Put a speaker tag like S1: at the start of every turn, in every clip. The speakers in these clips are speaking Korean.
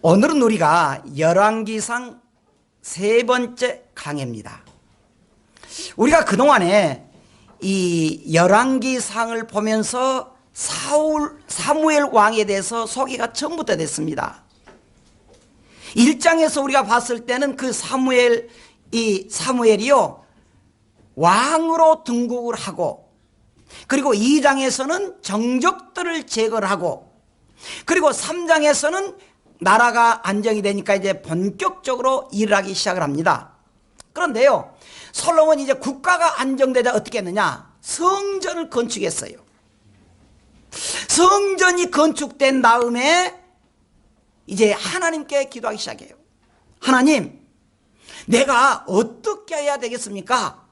S1: 오늘은 우리가 열왕기상 세 번째 강해입니다. 우리가 그동안에 이 열왕기상을 보면서 사무엘 왕에 대해서 소개가 처음부터 됐습니다. 1장에서 우리가 봤을 때는 그 사무엘이요 왕으로 등극을 하고, 그리고 2장에서는 정적들을 제거하고, 그리고 3장에서는 나라가 안정이 되니까 이제 본격적으로 일을 하기 시작을 합니다. 그런데요, 솔로몬이 이제 국가가 안정되자 어떻게 했느냐? 성전을 건축했어요. 성전이 건축된 다음에 이제 하나님께 기도하기 시작해요. 하나님, 내가 어떻게 해야 되겠습니까?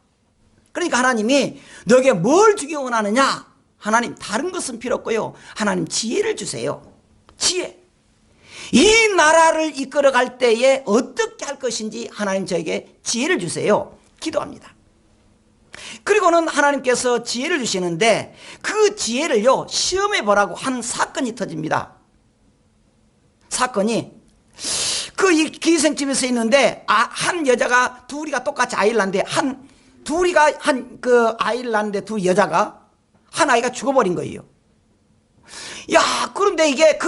S1: 그러니까 하나님이 너에게 뭘 주기 원하느냐? 하나님, 다른 것은 필요 없고요, 하나님 지혜를 주세요. 지혜. 이 나라를 이끌어갈 때에 어떻게 할 것인지 하나님 저에게 지혜를 주세요. 기도합니다. 그리고는 하나님께서 지혜를 주시는데 그 지혜를요 시험해 보라고 한 사건이 터집니다. 사건이 그 기생집에서 있는데 한 여자가 둘이가 똑같이 아이를 낳는데 아이를 낳는데 두 여자가 한 아이가 죽어버린 거예요. 야, 그런데 이게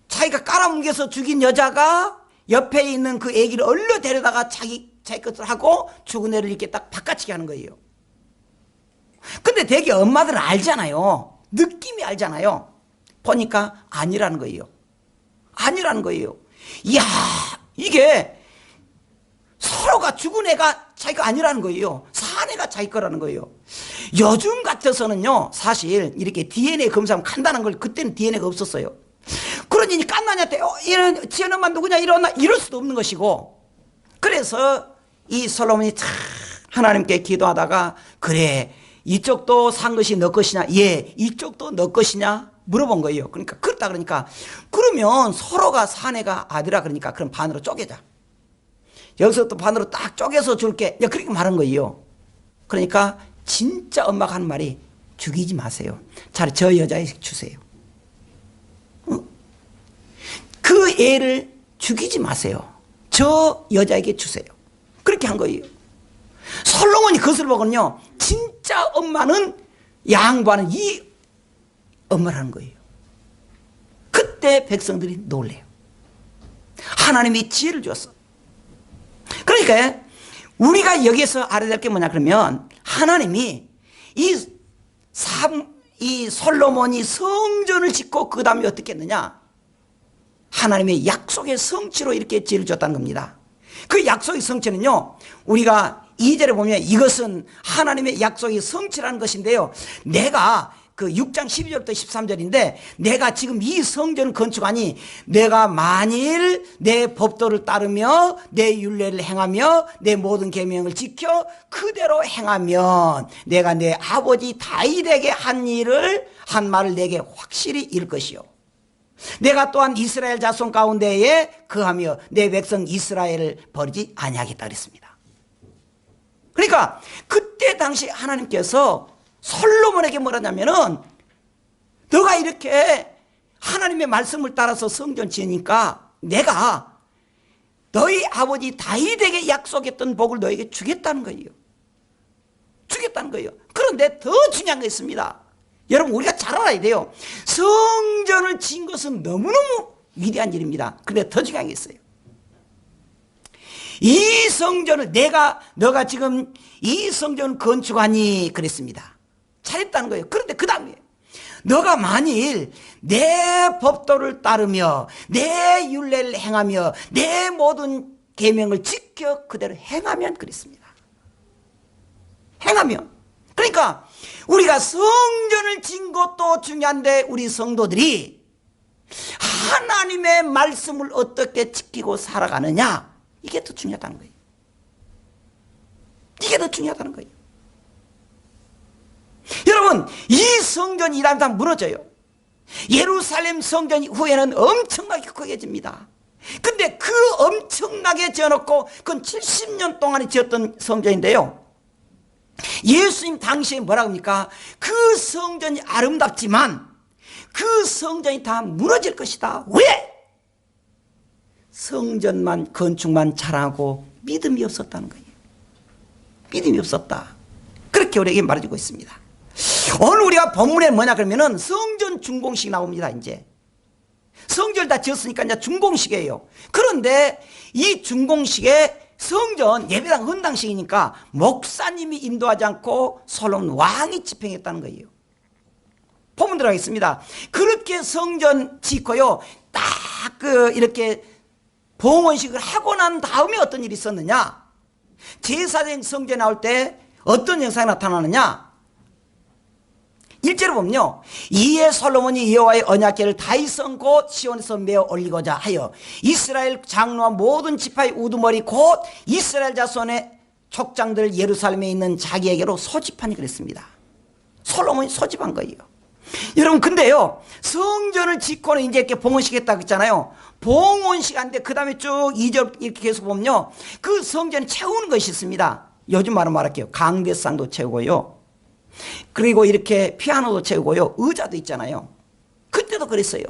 S1: 자기가 깔아뭉개서 죽인 여자가 옆에 있는 그 아기를 얼른 데려다가 자기 것을 하고 죽은 애를 이렇게 딱 바꿔치기 하는 거예요. 근데 되게 엄마들은 알잖아요. 느낌이 알잖아요. 보니까 아니라는 거예요. 아니라는 거예요. 이야, 이게 서로가 죽은 애가 자기가 아니라는 거예요. 산 애가 자기 거라는 거예요. 요즘 같아서는요 사실 이렇게 DNA 검사하면 간단한 걸, 그때는 DNA가 없었어요. 그러니 깐나냐한테 이런 지연 엄마 누구냐 이럴 수도 없는 것이고, 그래서 이 솔로몬이 참 하나님께 기도하다가, 그래 이쪽도 산 것이 너 것이냐, 예 이쪽도 너 것이냐 물어본 거예요. 그러니까 그렇다 그러니까, 그러면 서로가 사내가 아들아, 그러니까 그럼 반으로 쪼개자, 여기서 또 반으로 딱 쪼개서 줄게, 그렇게 말한 거예요. 그러니까 진짜 엄마가 하는 말이, 죽이지 마세요, 차라리 저 여자에게 주세요. 그 애를 죽이지 마세요, 저 여자에게 주세요. 그렇게 한 거예요. 솔로몬이 그것을 보고는요 진짜 엄마는 양보하는 이 엄마라는 거예요. 그때 백성들이 놀래요. 하나님이 지혜를 주었어. 그러니까 우리가 여기서 알아야 될 게 뭐냐 그러면, 하나님이 이 솔로몬이 성전을 짓고 그 다음에 어떻게 했느냐, 하나님의 약속의 성취로 이렇게 지혜를 줬다는 겁니다. 그 약속의 성취는요 우리가 2절에 보면 이것은 하나님의 약속의 성취라는 것인데요, 내가 그 6장 12절부터 13절인데, 내가 지금 이 성전을 건축하니 내가 만일 내 법도를 따르며 내 율례를 행하며 내 모든 계명을 지켜 그대로 행하면 내가 내 아버지 다윗에게 한 말을 내게 확실히 이룰 것이요, 내가 또한 이스라엘 자손 가운데에 거하며 내 백성 이스라엘을 버리지 아니하겠다 그랬습니다. 그러니까 그때 당시 하나님께서 솔로몬에게 뭐라냐면은, 너가 이렇게 하나님의 말씀을 따라서 성전 지으니까 내가 너희 아버지 다윗에게 약속했던 복을 너에게 주겠다는 거예요. 주겠다는 거예요. 그런데 더 중요한 게 있습니다. 여러분, 우리가 잘 알아야 돼요. 성전을 지은 것은 너무너무 위대한 일입니다. 그런데 더 중요한 게 있어요. 이 성전을 너가 지금 이 성전을 건축하니 그랬습니다. 잘했다는 거예요. 그런데 그 다음에 너가 만일 내 법도를 따르며 내 율례를 행하며 내 모든 계명을 지켜 그대로 행하면 그랬습니다. 행하면. 그러니까 우리가 성전을 짓는 것도 중요한데, 우리 성도들이 하나님의 말씀을 어떻게 지키고 살아가느냐, 이게 더 중요하다는 거예요. 이게 더 중요하다는 거예요. 여러분, 이 성전이 다 무너져요. 예루살렘 성전 후에는 엄청나게 크게 집니다. 근데 그 엄청나게 지어놓고 그건 70년 동안에 지었던 성전인데요, 예수님 당시에 뭐라고 합니까? 그 성전이 아름답지만 그 성전이 다 무너질 것이다. 왜? 성전만 건축만 잘하고 믿음이 없었다는 거예요. 믿음이 없었다. 그렇게 우리에게 말해주고 있습니다. 오늘 우리가 본문에 뭐냐 그러면은 성전 준공식 나옵니다. 이제 성전을 다 지었으니까 이제 준공식이에요. 그런데 이 준공식에 성전 예배당 헌당식이니까 목사님이 인도하지 않고 솔로몬 왕이 집행했다는 거예요. 본문 들어가겠습니다. 그렇게 성전 짓고요, 딱 이렇게 봉헌식을 하고 난 다음에 어떤 일이 있었느냐? 제사장 성전에 나올 때 어떤 현상이 나타나느냐? 1절을 보면요, 이에 솔로몬이 여호와의 언약궤를 다윗성 곧 시온에서 메어 올리고자 하여 이스라엘 장로와 모든 지파의 우두머리 곧 이스라엘 자손의 족장들 예루살렘에 있는 자기에게로 소집하니 그랬습니다. 솔로몬이 소집한 거예요. 여러분, 근데요, 성전을 짓고는 이제 이렇게 봉헌식 했다고 했잖아요. 봉헌식 한데 그 다음에 쭉 2절 이렇게 계속 보면요, 그 성전을 채우는 것이 있습니다. 요즘 말로 말할게요. 강대상도 채우고요, 그리고 이렇게 피아노도 채우고요, 의자도 있잖아요. 그때도 그랬어요.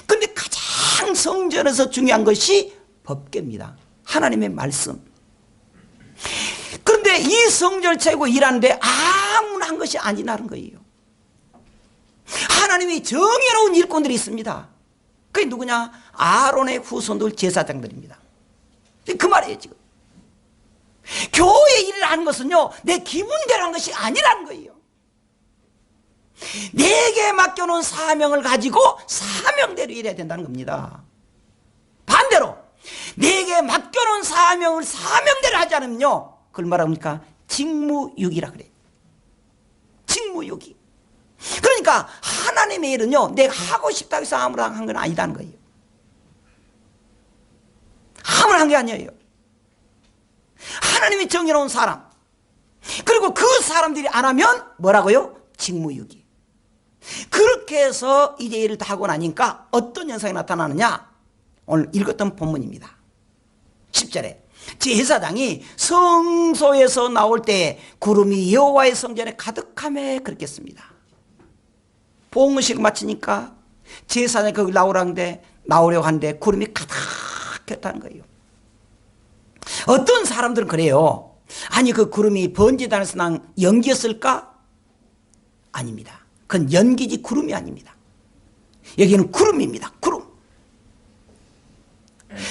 S1: 근데 가장 성전에서 중요한 것이 법궤입니다. 하나님의 말씀. 그런데 이 성전을 채우고 일하는데 아무나 한 것이 아니라는 거예요. 하나님이 정해놓은 일꾼들이 있습니다. 그게 누구냐? 아론의 후손들 제사장들입니다. 그 말이에요. 지금 교회 일을 하는 것은요, 내 기분대로 하는 것이 아니라는 거예요. 내게 맡겨놓은 사명을 가지고 사명대로 일해야 된다는 겁니다. 반대로 내게 맡겨놓은 사명을 사명대로 하지 않으면요, 그걸 말합니까? 직무유기라 그래요. 직무유기. 그러니까 하나님의 일은요, 내가 하고 싶다고 해서 아무나 한 건 아니다는 거예요. 아무나 한 게 아니에요. 하나님이 정해놓은 사람, 그리고 그 사람들이 안 하면 뭐라고요? 직무유기. 그렇게 해서 이제 일을 다 하고 나니까 어떤 현상이 나타나느냐? 오늘 읽었던 본문입니다. 10절에 제사장이 성소에서 나올 때 구름이 여호와의 성전에 가득하며 그랬겠습니다. 봉헌식을 마치니까 제사장이 거기 나오려고 하는데 구름이 가득했다는 거예요. 어떤 사람들은 그래요. 아니, 그 구름이 번제단에서 난 연기였을까? 아닙니다. 그건 연기지 구름이 아닙니다. 여기는 구름입니다. 구름.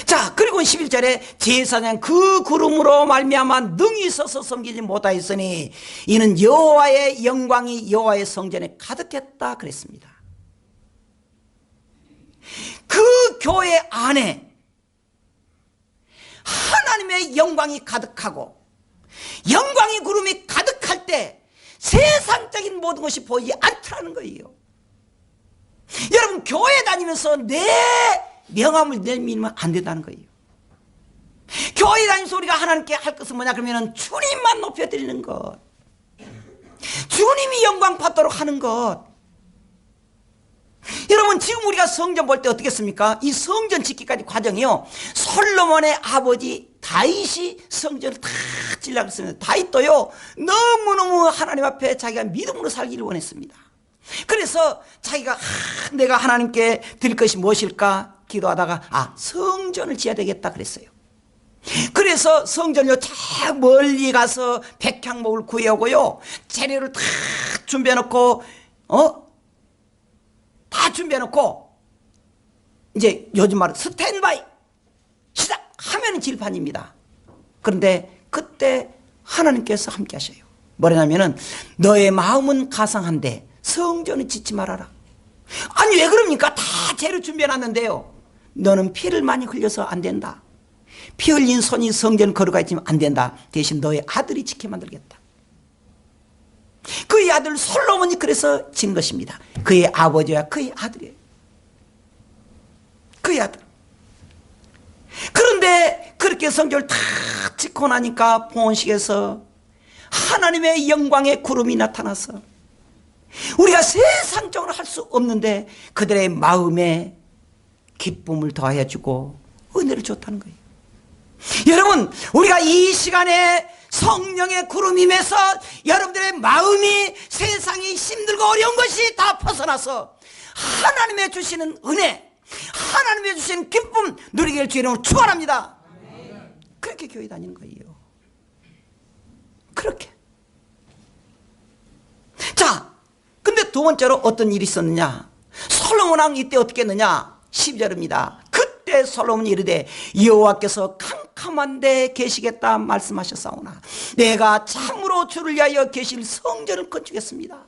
S1: 자, 그리고 11절에 제사장 그 구름으로 말미암아 능히 서서 섬기지 못하였으니 이는 여호와의 영광이 여호와의 성전에 가득했다 그랬습니다. 그 교회 안에 하나님의 영광이 가득하고 영광의 구름이 가득할 때 세상적인 모든 것이 보이지 않더라는 거예요. 여러분, 교회 다니면서 내 명함을 내밀면 안 된다는 거예요. 교회 다니면서 우리가 하나님께 할 것은 뭐냐 그러면 주님만 높여드리는 것, 주님이 영광 받도록 하는 것. 여러분, 지금 우리가 성전 볼 때 어떻겠습니까? 이 성전 짓기까지 과정이요, 솔로몬의 아버지 다윗이 성전을 다 지으려고 했습니다. 다윗도요, 너무너무 하나님 앞에 자기가 믿음으로 살기를 원했습니다. 그래서 자기가 내가 하나님께 드릴 것이 무엇일까 기도하다가 성전을 지어야 되겠다 그랬어요. 그래서 성전요, 저 멀리 가서 백향목을 구해오고요, 재료를 다 준비해놓고 다 준비해놓고 이제 요즘 말로 스탠바이 시작하면 질판입니다. 그런데 그때 하나님께서 함께 하셔요. 뭐냐면은 너의 마음은 가상한데 성전을 짓지 말아라. 아니, 왜 그럽니까? 다 재료 준비해놨는데요, 너는 피를 많이 흘려서 안 된다. 피 흘린 손이 성전을 걸어가 있지만 안 된다. 대신 너의 아들이 지켜 만들겠다. 그의 아들 솔로몬이 그래서 진 것입니다. 그의 아버지와 그의 아들이에요. 그의 아들. 그런데 그렇게 성전을 다 짓고 나니까 봉헌식에서 하나님의 영광의 구름이 나타나서 우리가 세상적으로 할 수 없는데 그들의 마음에 기쁨을 더해주고 은혜를 줬다는 거예요. 여러분, 우리가 이 시간에 성령의 구름임에서 여러분들의 마음이 세상이 힘들고 어려운 것이 다 벗어나서 하나님의 주시는 은혜, 하나님의 주시는 기쁨 누리길 주의 이름으로 축원합니다. 그렇게 교회 다니는 거예요. 그렇게. 자, 근데 두 번째로 어떤 일이 있었느냐? 솔로몬 왕 이때 어떻게 했느냐? 12절입니다. 그때 솔로몬이 이르되 여호와께서 캄캄한 데 계시겠다 말씀하셨사오나 내가 참으로 주를 위하여 계실 성전을 건축했습니다.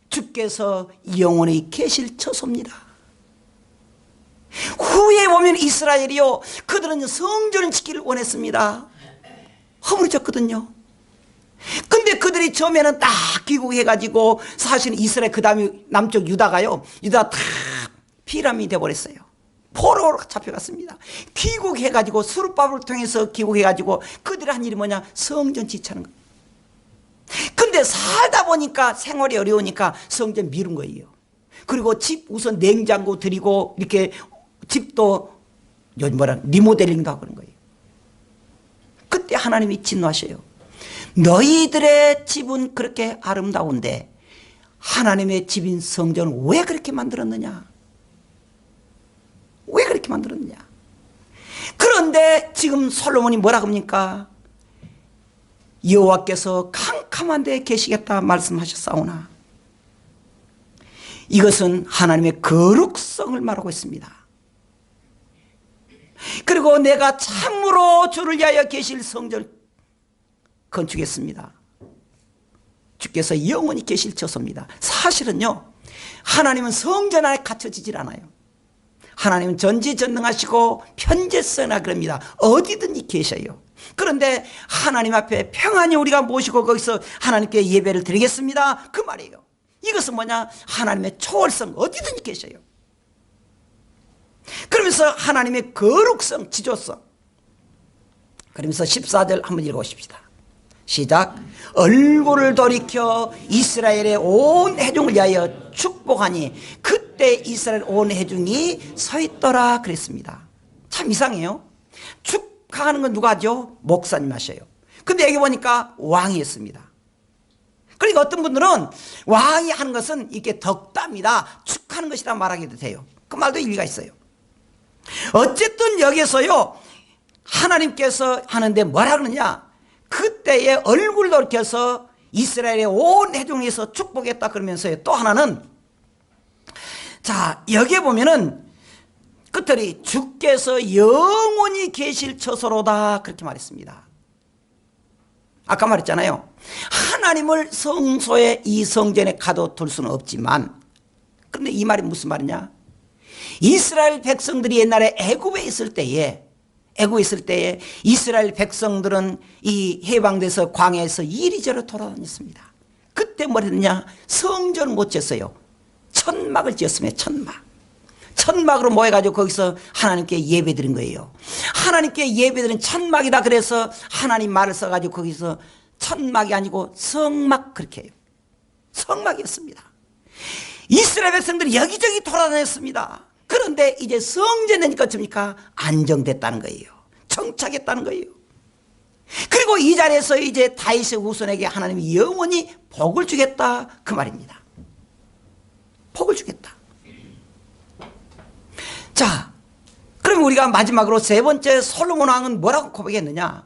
S1: 주께서 영원히 계실 처소입니다. 후에 보면 이스라엘이요, 그들은 성전을 지키기를 원했습니다. 허물어졌거든요. 근데 그들이 처음에는 딱 귀국해가지고 사실은 이스라엘 그 다음에 남쪽 유다가요, 유다 다 피람이 돼버렸어요. 포로로 잡혀갔습니다. 귀국해가지고 스룹바벨을 통해서 귀국해가지고 그들이 한 일이 뭐냐? 성전 지차는 거예요. 근데 살다 보니까 생활이 어려우니까 성전 미룬 거예요. 그리고 집 우선 냉장고 드리고 이렇게 집도 요즘 뭐라 리모델링도 하고 그런 거예요. 그때 하나님이 진노하셔요. 너희들의 집은 그렇게 아름다운데 하나님의 집인 성전을 왜 그렇게 만들었느냐? 왜 그렇게 만들었느냐? 그런데 지금 솔로몬이 뭐라 합니까? 여호와께서 캄캄한 데 계시겠다 말씀하셨사오나 이것은 하나님의 거룩성을 말하고 있습니다. 그리고 내가 참으로 주를 위하여 계실 성전을 건축했습니다. 주께서 영원히 계실 처소입니다. 사실은요, 하나님은 성전 안에 갇혀지질 않아요. 하나님은 전지전능하시고 편재성이라 그럽니다. 어디든지 계셔요. 그런데 하나님 앞에 평안히 우리가 모시고 거기서 하나님께 예배를 드리겠습니다, 그 말이에요. 이것은 뭐냐? 하나님의 초월성, 어디든지 계셔요. 그러면서 하나님의 거룩성, 지조성. 그러면서 14절 한번 읽어보십시다. 시작. 얼굴을 돌이켜 이스라엘의 온 회중을 위하여 축복하니 그때 이스라엘 온 회중이 서 있더라 그랬습니다. 참 이상해요. 축하하는 건 누가 하죠? 목사님 하셔요. 근데 여기 보니까 왕이 했습니다. 그러니까 어떤 분들은 왕이 하는 것은 이렇게 덕담이다, 축하하는 것이다 말하기도 돼요. 그 말도 일리가 있어요. 어쨌든 여기서요, 하나님께서 하는데 뭐라 그러냐? 그때에 얼굴 돌이켜서 이스라엘의 온 회중에서 축복했다 그러면서요, 또 하나는, 자, 여기에 보면은 끝들이 주께서 영원히 계실 처소로다 그렇게 말했습니다. 아까 말했잖아요. 하나님을 성소에, 이 성전에 가둬둘 수는 없지만, 그런데 이 말이 무슨 말이냐? 이스라엘 백성들이 옛날에 애굽에 있을 때에 이스라엘 백성들은 이 해방돼서 광야에서 이리저리 돌아다녔습니다. 그때 뭐 했느냐? 성전을 못 지었어요. 천막을 지었습니다. 천막으로 모여가지고 거기서 하나님께 예배드린 거예요. 하나님께 예배드린 천막이다 그래서 하나님 말을 써가지고 거기서 천막이 아니고 성막 그렇게 해요. 성막이었습니다. 이스라엘 백성들이 여기저기 돌아다녔습니다. 그런데 이제 성전 되니까 어떻습니까? 안정됐다는 거예요. 정착했다는 거예요. 그리고 이 자리에서 이제 다윗의 후손에게 하나님이 영원히 복을 주겠다 그 말입니다. 복을 주겠다. 자, 그럼 우리가 마지막으로 세 번째 솔로몬 왕은 뭐라고 고백했느냐?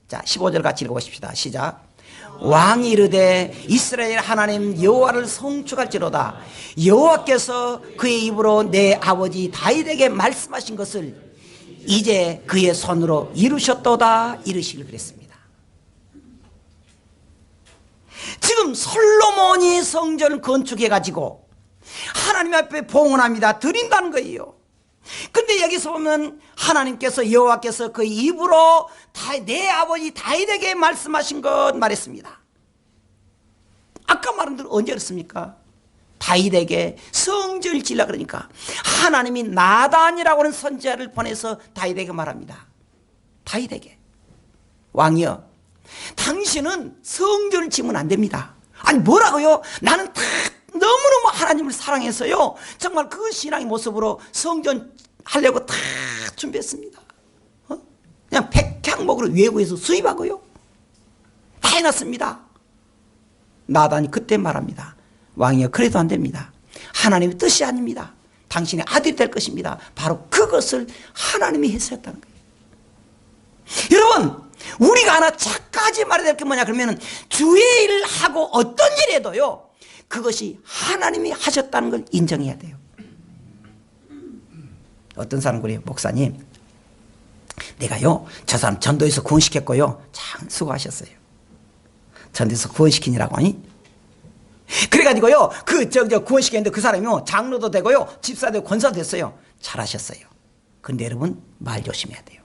S1: 자, 15절 같이 읽어보십시다. 시작. 왕이 이르되 이스라엘 하나님 여호와를 송축할지로다. 여호와께서 그의 입으로 내 아버지 다윗에게 말씀하신 것을 이제 그의 손으로 이루셨도다 이르시길 그랬습니다. 지금 솔로몬이 성전을 건축해 가지고 하나님 앞에 봉헌합니다, 드린다는 거예요. 근데 여기서 보면 하나님께서 여호와께서 그 입으로 내 아버지 다윗에게 말씀하신 것 말했습니다. 아까 말한 대로 언제 그랬습니까? 다윗에게 성전을 지으려 그러니까 하나님이 나단이라고 하는 선지자를 보내서 다윗에게 말합니다. 다윗에게, 왕이여, 당신은 성전을 지으면 안 됩니다. 아니 뭐라고요? 나는 다 너무너무 하나님을 사랑해서요, 정말 그 신앙의 모습으로 성전 하려고 다 준비했습니다. 그냥 향목으로 외국에서 수입하고요. 다 해놨습니다. 나단이 그때 말합니다. 왕이여, 그래도 안 됩니다. 하나님의 뜻이 아닙니다. 당신의 아들이 될 것입니다. 바로 그것을 하나님이 했었다는 거예요. 여러분, 우리가 하나 착까지 말해야 될 게 뭐냐 그러면, 주의 일을 하고 어떤 일 해도요, 그것이 하나님이 하셨다는 걸 인정해야 돼요. 어떤 사람 그래요. 목사님, 내가요, 저 사람 전도에서 구원시켰고요, 참 수고하셨어요. 전도에서 구원시키니라고 하니? 그래가지고요, 구원시켰는데 그 사람이요, 장로도 되고요, 집사도 되고 권사도 됐어요. 잘하셨어요. 근데 여러분, 말 조심해야 돼요.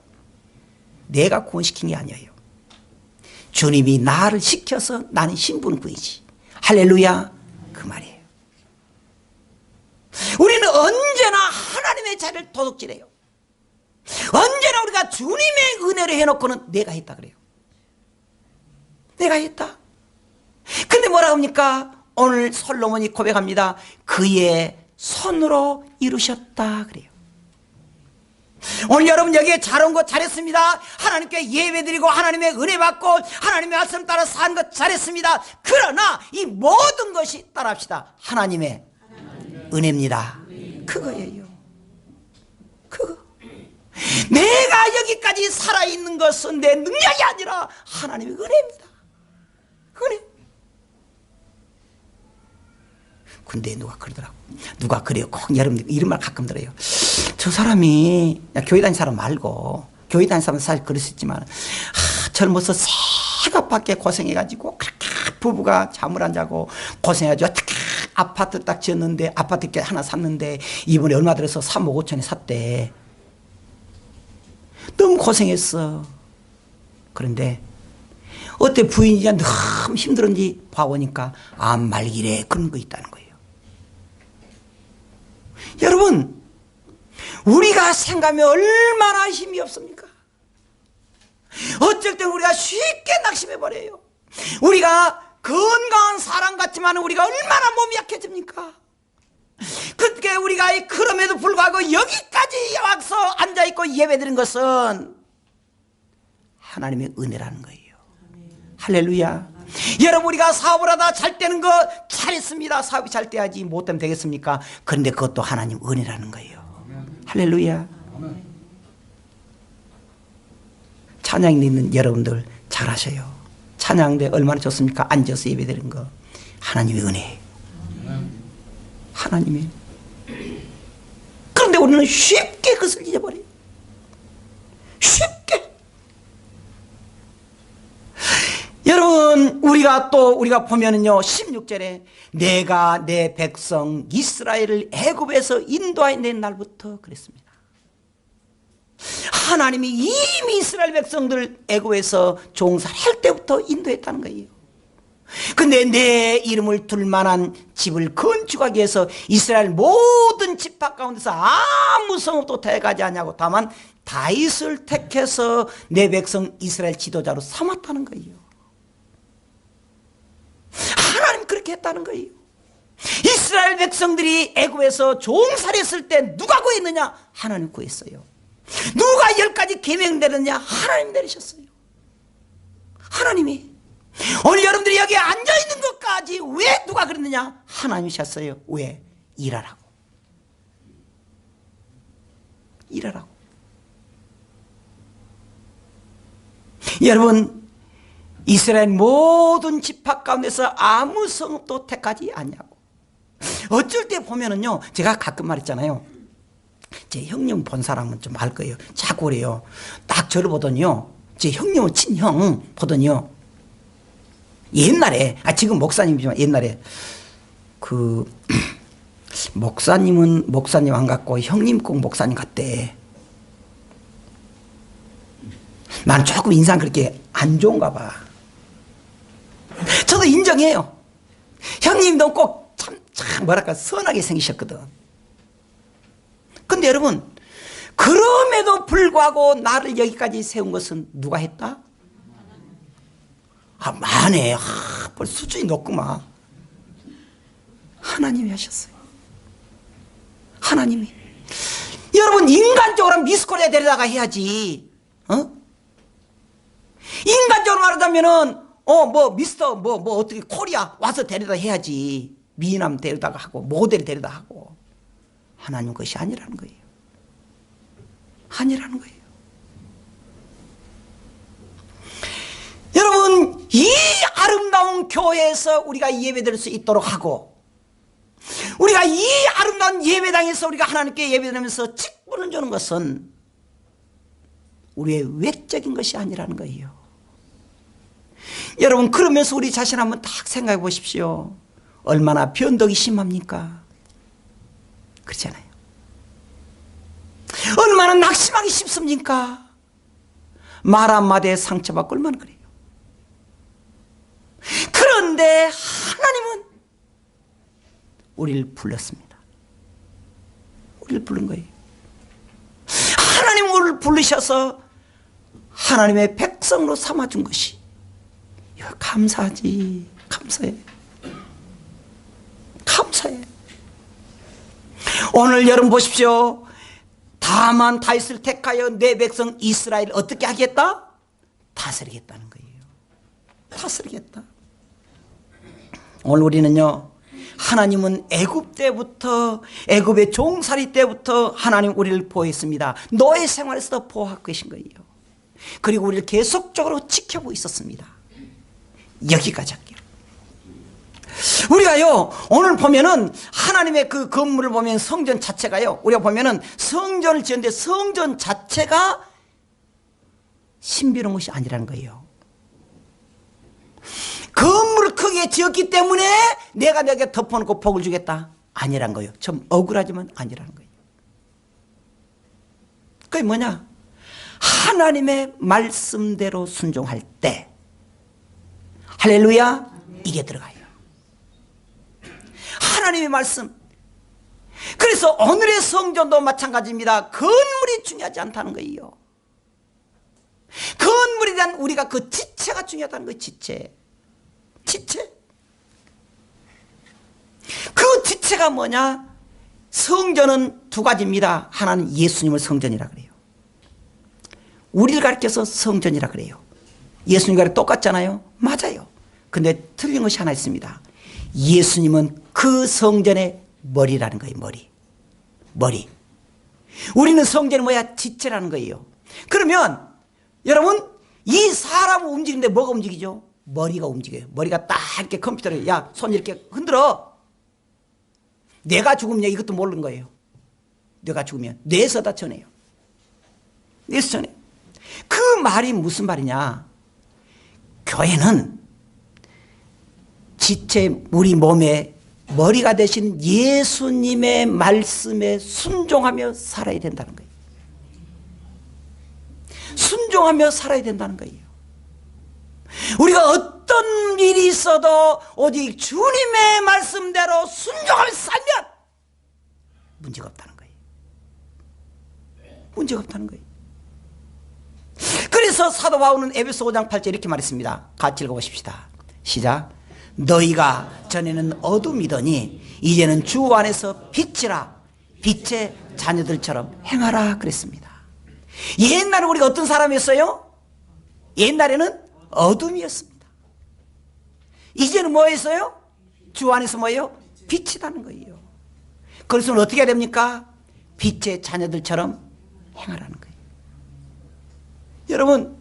S1: 내가 구원시킨 게 아니에요. 주님이 나를 시켜서 나는 신분구이지. 할렐루야. 그 말이에요. 우리는 언제나 하나님의 자리를 도둑질해요. 언제나 우리가 주님의 은혜를 해놓고는 내가 했다 그래요. 내가 했다. 근데 뭐라 합니까? 오늘 솔로몬이 고백합니다. 그의 손으로 이루셨다 그래요. 오늘 여러분 여기에 잘 온 거 잘했습니다. 하나님께 예배드리고 하나님의 은혜 받고 하나님의 말씀 따라 사는 것 잘했습니다. 그러나 이 모든 것이 따라합시다. 하나님의 은혜입니다. 그거예요. 그거. 내가 여기까지 살아있는 것은 내 능력이 아니라 하나님의 은혜입니다. 은혜. 근데 누가 그러더라고. 누가 그래요. 꼭 여러분들 이런 말 가끔 들어요. 저 사람이, 교회 다니는 사람 말고, 교회 다니는 사람은 사실 그럴 수 있지만, 젊어서 새벽밖에 고생해가지고, 그렇게 부부가 잠을 안 자고 고생해가지고, 어떻게 아파트 딱 지었는데, 아파트 하나 샀는데, 이번에 얼마 들어서 3억 5천에 샀대. 너무 고생했어. 그런데, 어때 부인이 너무 힘들었는지 봐보니까, 암 말기래 그런 거 있다는 거예요. 여러분, 우리가 생각하면 얼마나 힘이 없습니까? 어쩔 때 우리가 쉽게 낙심해버려요. 우리가 건강한 사람 같지만 우리가 얼마나 몸이 약해집니까? 그때 우리가 그럼에도 불구하고 여기까지 와서 앉아있고 예배드린 것은 하나님의 은혜라는 거예요. 할렐루야. 여러분, 우리가 사업을 하다 잘 되는 거 잘했습니다. 사업이 잘 돼야지 못 되면 되겠습니까? 그런데 그것도 하나님 은혜라는 거예요. 할렐루야. 찬양 있는 여러분들 잘하셔요. 찬양대 얼마나 좋습니까? 앉아서 예배드리는 거 하나님의 은혜. 하나님의. 그런데 우리는 쉽게 그것을 잊어버려요. 쉽게. 여러분, 우리가 보면은요, 16절에 내가 내 백성 이스라엘을 애굽에서 인도하여낸 날부터 그랬습니다. 하나님이 이미 이스라엘 백성들을 애굽에서 종살할 때부터 인도했다는 거예요. 근데 내 이름을 둘 만한 집을 건축하기 위해서 이스라엘 모든 지파 가운데서 아무 성읍도 택하지 않냐고, 다만 다윗을 택해서 내 백성 이스라엘 지도자로 삼았다는 거예요. 하나님 그렇게 했다는 거예요. 이스라엘 백성들이 애굽에서 종살이했을 때 누가 구했느냐? 하나님 구했어요. 누가 10가지 계명 내렸냐? 하나님 내리셨어요. 하나님이. 오늘 여러분들이 여기에 앉아있는 것까지 왜 누가 그랬느냐? 하나님이셨어요. 왜? 일하라고. 일하라고. 여러분, 이스라엘 모든 지파 가운데서 아무 성읍도 택하지 않냐고. 어쩔 때 보면은요, 제가 가끔 말했잖아요. 제 형님 본 사람은 좀 알 거예요. 자꾸 그래요. 딱 저를 보더니요, 제 형님은 친형 보더니요, 옛날에, 지금 목사님이지만 옛날에, 목사님은 목사님 안 같고 형님 꼭 목사님 같대. 난 조금 인상 그렇게 안 좋은가 봐. 저도 인정해요. 형님도 꼭 참 뭐랄까 선하게 생기셨거든. 근데 여러분, 그럼에도 불구하고 나를 여기까지 세운 것은 누가 했다? 많네. 벌써 수준이 높구만. 하나님이 하셨어요. 하나님이. 여러분, 인간적으로 미스코리아 데려다가 해야지. 인간적으로 말하자면은 뭐 미스터 뭐 어떻게 코리아 와서 데려다 해야지. 미남 데려다가 하고 모델 데려다 하고. 하나님 것이 아니라는 거예요. 아니라는 거예요. 여러분, 이 아름다운 교회에서 우리가 예배드릴 수 있도록 하고, 우리가 이 아름다운 예배당에서 우리가 하나님께 예배드리면서 직분을 주는 것은 우리의 외적인 것이 아니라는 거예요. 여러분, 그러면서 우리 자신 한번 딱 생각해 보십시오. 얼마나 변덕이 심합니까? 그렇잖아요. 얼마나 낙심하기 쉽습니까? 말 한마디에 상처받고 얼마나 그래요. 그런데 하나님은 우리를 불렀습니다. 우리를 부른 거예요. 하나님 우리를 부르셔서 하나님의 백성으로 삼아준 것이, 이거 감사하지. 감사해. 감사해. 오늘 여러분 보십시오. 다만 다윗을 택하여 내 백성 이스라엘 어떻게 하겠다? 다스리겠다는 거예요. 다스리겠다. 오늘 우리는요, 하나님은 애굽 때부터, 애굽의 종살이 때부터 하나님 우리를 보호했습니다. 노예 생활에서도 보호하고 계신 거예요. 그리고 우리를 계속적으로 지켜보고 있었습니다. 여기까지 할게요. 우리가요, 오늘 보면은 하나님의 그 건물을 보면 성전 자체가요, 우리가 보면은 성전을 지었는데 성전 자체가 신비로운 것이 아니라는 거예요. 건물을 크게 지었기 때문에 내가 너에게 덮어놓고 복을 주겠다, 아니란 거예요. 좀 억울하지만 아니라는 거예요. 그게 뭐냐? 하나님의 말씀대로 순종할 때, 할렐루야, 이게 들어가요. 하나님의 말씀. 그래서 오늘의 성전도 마찬가지입니다. 건물이 중요하지 않다는 거예요. 건물에 대한 우리가 그 지체가 중요하다는 거예요. 지체. 지체. 그 지체가 뭐냐? 성전은 두 가지입니다. 하나는 예수님을 성전이라 그래요. 우리를 가르쳐서 성전이라 그래요. 예수님과 똑같잖아요. 맞아요. 근데 틀린 것이 하나 있습니다. 예수님은 그 성전의 머리라는 거예요. 머리. 우리는 성전이 뭐야? 지체라는 거예요. 그러면 여러분, 이 사람을 움직이는데 뭐가 움직이죠? 머리가 움직여요. 머리가 딱 이렇게 컴퓨터를, 야, 손 이렇게 흔들어. 내가 죽으면 이것도 모르는 거예요. 내가 죽으면 뇌에서 다 전해요. 뇌에서 전해요. 그 말이 무슨 말이냐? 교회는 지체, 우리 몸의 머리가 되신 예수님의 말씀에 순종하며 살아야 된다는 거예요. 순종하며 살아야 된다는 거예요. 우리가 어떤 일이 있어도 오직 주님의 말씀대로 순종하며 살면 문제가 없다는 거예요. 문제가 없다는 거예요. 그래서 사도 바울은 에베소 5장 8절 이렇게 말했습니다. 같이 읽어보십시다. 시작. 너희가 전에는 어둠이더니 이제는 주 안에서 빛이라, 빛의 자녀들처럼 행하라 그랬습니다. 옛날에 우리가 어떤 사람이었어요? 옛날에는 어둠이었습니다. 이제는 뭐였어요? 주 안에서 뭐예요? 빛이라는 거예요. 그래서 어떻게 해야 됩니까? 빛의 자녀들처럼 행하라는 거예요. 여러분,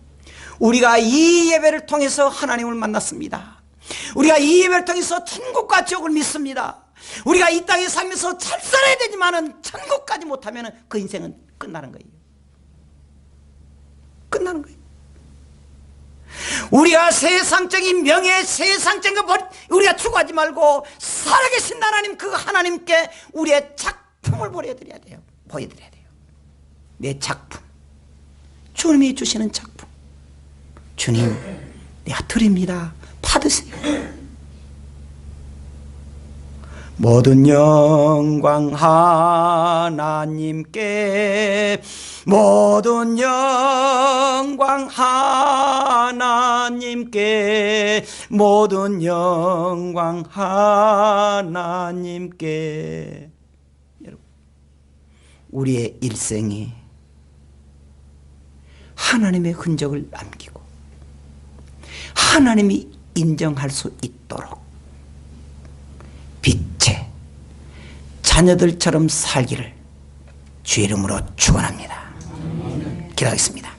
S1: 우리가 이 예배를 통해서 하나님을 만났습니다. 우리가 이 예배를 통해서 천국과 지옥을 믿습니다. 우리가 이 땅에 살면서 잘 살아야 되지만은 천국까지 못하면 그 인생은 끝나는 거예요. 끝나는 거예요. 우리가 세상적인 명예, 세상적인 거 우리가 추구하지 말고 살아계신 하나님, 그 하나님께 우리의 작품을 보여드려야 돼요. 보여드려야 돼요. 내 작품, 주님이 주시는 작품. 주님, 내가 드립니다. 받으세요. 모든 영광 하나님께, 모든 영광 하나님께, 모든 영광 하나님께. 여러분, 우리의 일생이 하나님의 흔적을 남기고 하나님이 인정할 수 있도록 빛의 자녀들처럼 살기를 주의 이름으로 축원합니다. 기도하겠습니다.